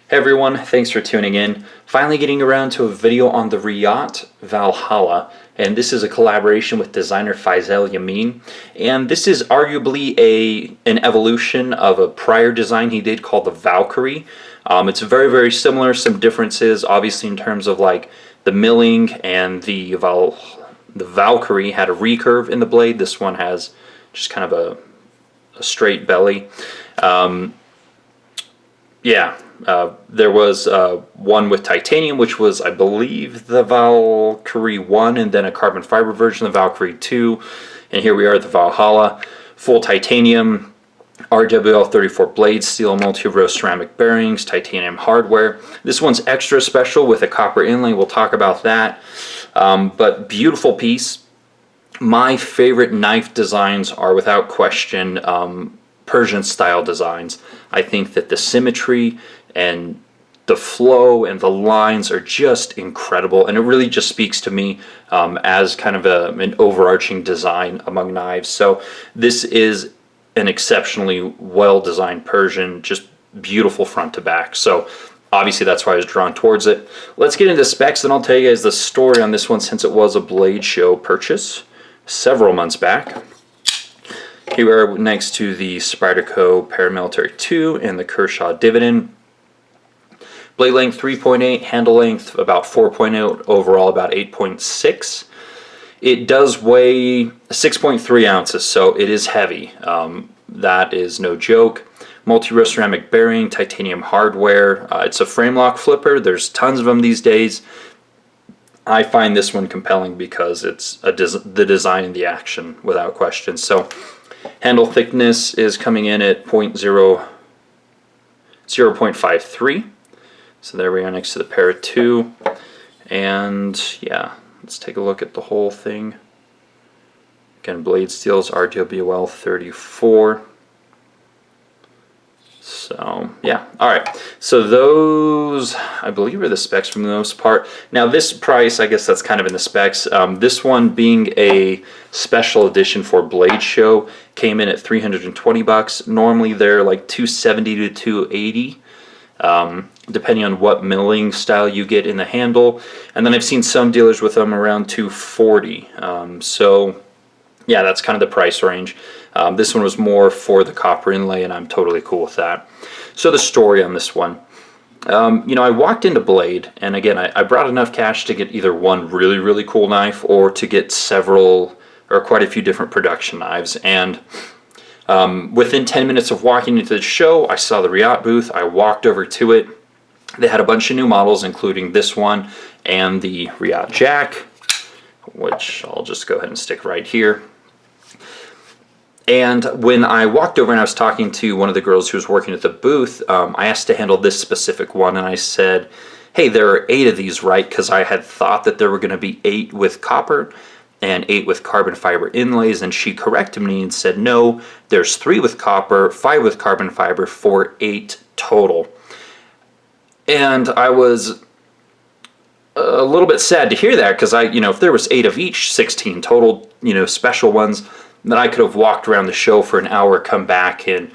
Hey everyone, thanks for tuning in. Finally getting around to a video on the Reate Valhalla, and this is a collaboration with designer Faisal Yamin, and this is arguably an evolution of a prior design he did called the Valkyrie. It's very similar, some differences obviously in terms of like the milling, and the Valkyrie had a recurve in the blade. This one has just kind of a straight belly. There was one with titanium, which was, I believe, the Valkyrie 1, and then a carbon fiber version, the Valkyrie 2. And here we are at the Valhalla, full titanium, RWL 34 blades, steel multi-row ceramic bearings, titanium hardware. This one's extra special with a copper inlay. We'll talk about that. But beautiful piece. My favorite knife designs are, without question, Persian style designs. I think that the symmetry and the flow and the lines are just incredible, and it really just speaks to me as kind of an overarching design among knives. So this is an exceptionally well designed Persian, just beautiful front to back. So obviously that's why I was drawn towards it. Let's get into specs, and I'll tell you guys the story on this one, since it was a Blade Show purchase several months back. Here we are next to the Spyderco Paramilitary 2 and the Kershaw Dividend. Blade length 3.8, handle length about 4.0, overall about 8.6. It does weigh 6.3 ounces, so it is heavy. That is no joke. Multi-row ceramic bearing, titanium hardware. It's a frame lock flipper. There's tons of them these days. I find this one compelling because it's the design and the action, without question. So handle thickness is coming in at 0.53. So there we are next to the Para 2. And yeah, let's take a look at the whole thing. Again, blade steels RWL 34. So yeah, alright. So those, I believe, are the specs for the most part. Now this price, I guess that's kind of in the specs. This one, being a special edition for Blade Show, came in at $320. Normally they're like $270 to $280. Depending on what milling style you get in the handle, and then I've seen some dealers with them around $240. So yeah, that's kind of the price range. This one was more for the copper inlay, and I'm totally cool with that. So the story on this one, I walked into Blade, and again, I brought enough cash to get either one really cool knife, or to get several or quite a few different production knives. And within 10 minutes of walking into the show, I saw the Reate booth. I walked over to it. They had a bunch of new models, including this one and the Reate Jack, which I'll just go ahead and stick right here. And when I walked over and I was talking to one of the girls who was working at the booth, I asked to handle this specific one, and I said, hey, there are 8 of these, right? Because I had thought that there were going to be 8 with copper and 8 with carbon fiber inlays, and she corrected me and said, no, there's 3 with copper, 5 with carbon fiber, for 8 total. And I was a little bit sad to hear that, because if there was 8 of each, 16 total, special ones, then I could have walked around the show for an hour, come back, and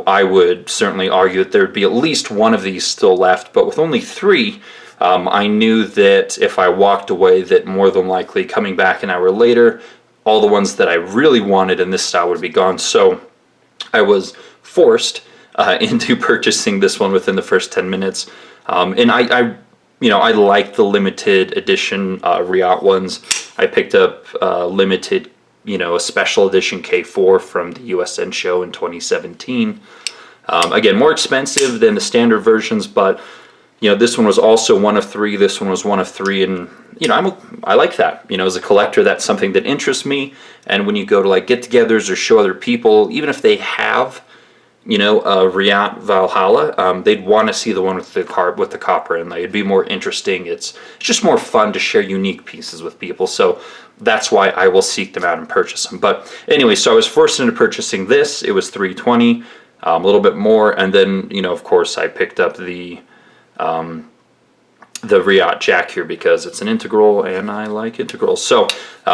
I would certainly argue that there would be at least one of these still left. But with only 3, I knew that if I walked away, that more than likely coming back an hour later, all the ones that I really wanted in this style would be gone. So I was forced into purchasing this one within the first 10 minutes. And I like the limited edition Reate ones. I picked up limited, a special edition K4 from the USN show in 2017. Again, more expensive than the standard versions, but this one was also one of 3. This one was one of 3, and I like that. As a collector, that's something that interests me. And when you go to like get-togethers or show other people, even if they have a Reate Valhalla, they'd want to see the one with the copper inlay. It'd be more interesting. It's just more fun to share unique pieces with people. So that's why I will seek them out and purchase them. But anyway, so I was forced into purchasing this. It was $320, a little bit more, and then of course I picked up the Reate Jack here because it's an integral and I like integrals. So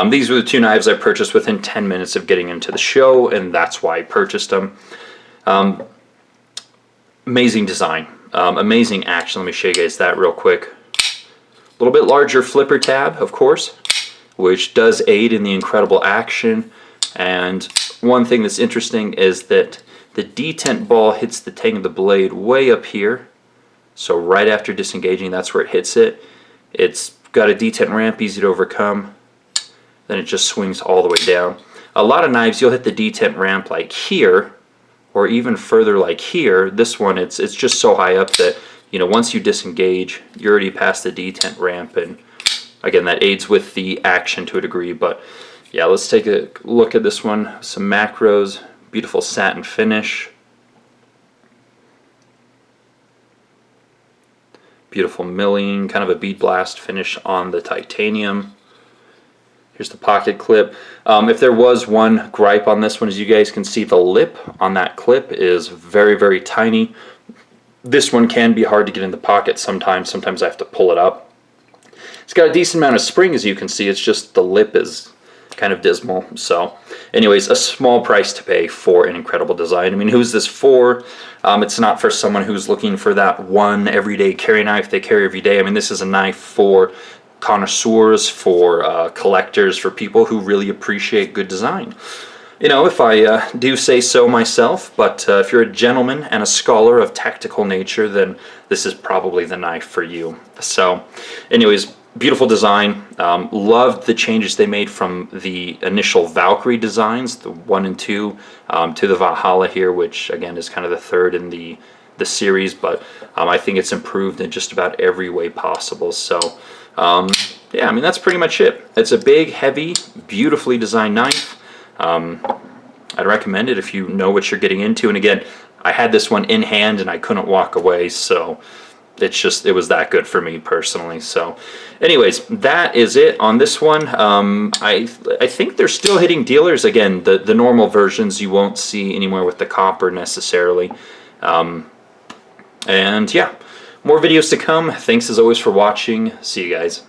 these were the 2 knives I purchased within 10 minutes of getting into the show, and that's why I purchased them. Amazing design. Amazing action. Let me show you guys that real quick. A little bit larger flipper tab, of course, which does aid in the incredible action. And one thing that's interesting is that the detent ball hits the tang of the blade way up here. So right after disengaging, that's where it hits it. It's got a detent ramp, easy to overcome. Then it just swings all the way down. A lot of knives, you'll hit the detent ramp like here, or even further like here. This one, it's just so high up that, you know, once you disengage, you're already past the detent ramp, and again, that aids with the action to a degree. But yeah, let's take a look at this one. Some macros, beautiful satin finish. Beautiful milling, kind of a bead blast finish on the titanium. Here's the pocket clip. If there was one gripe on this one, as you guys can see, the lip on that clip is very, very tiny. This one can be hard to get in the pocket sometimes. Sometimes I have to pull it up. It's got a decent amount of spring, as you can see. It's just the lip is kind of dismal. So anyways, a small price to pay for an incredible design. I mean, who's this for? It's not for someone who's looking for that one everyday carry knife they carry every day. I mean, this is a knife for connoisseurs, for collectors, for people who really appreciate good design. You know, if I do say so myself, but if you're a gentleman and a scholar of tactical nature, then this is probably the knife for you. So anyways, beautiful design. Loved the changes they made from the initial Valkyrie designs, the 1 and 2, to the Valhalla here, which again is kind of the third in the series, but I think it's improved in just about every way possible. So yeah, I mean, that's pretty much it. It's a big, heavy, beautifully designed knife. I'd recommend it if you know what you're getting into. And again, I had this one in hand and I couldn't walk away, so it was that good for me personally. So anyways, that is it on this one. I think they're still hitting dealers. Again, the normal versions you won't see anywhere with the copper necessarily. And yeah, more videos to come. Thanks as always for watching. See you guys.